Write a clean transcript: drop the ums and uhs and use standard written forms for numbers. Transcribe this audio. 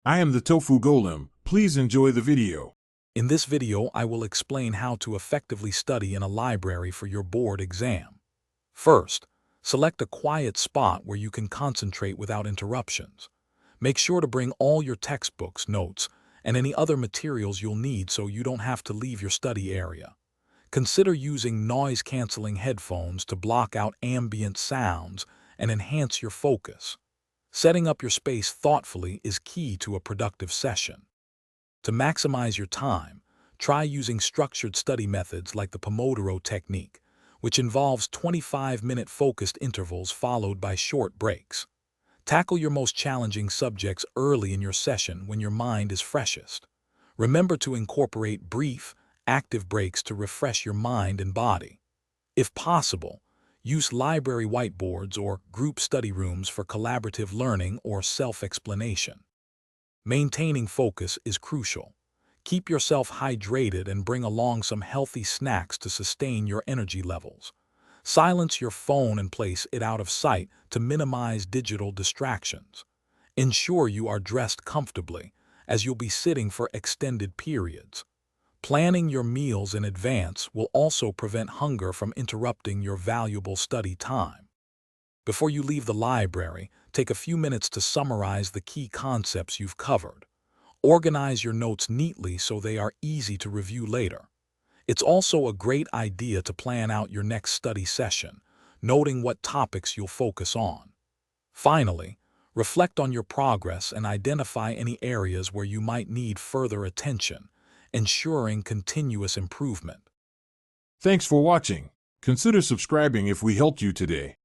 I am the Tofu Golem. Please enjoy the video. In this video, I will explain how to effectively study in a library for your board exam. First, select a quiet spot where you can concentrate without interruptions. Make sure to bring all your textbooks, notes, and any other materials you'll need so you don't have to leave your study area. Consider using noise-canceling headphones to block out ambient sounds and enhance your focus. Setting up your space thoughtfully is key to a productive session. To maximize your time, try using structured study methods like the Pomodoro technique, which involves 25-minute focused intervals followed by short breaks. Tackle your most challenging subjects early in your session when your mind is freshest. Remember to incorporate brief, active breaks to refresh your mind and body. If possible, use library whiteboards or group study rooms for collaborative learning or self-explanation. Maintaining focus is crucial. Keep yourself hydrated and bring along some healthy snacks to sustain your energy levels. Silence your phone and place it out of sight to minimize digital distractions. Ensure you are dressed comfortably, as you'll be sitting for extended periods. Planning your meals in advance will also prevent hunger from interrupting your valuable study time. Before you leave the library, take a few minutes to summarize the key concepts you've covered. Organize your notes neatly so they are easy to review later. It's also a great idea to plan out your next study session, noting what topics you'll focus on. Finally, reflect on your progress and identify any areas where you might need further attention, ensuring continuous improvement. Thanks for watching. Consider subscribing if we helped you today.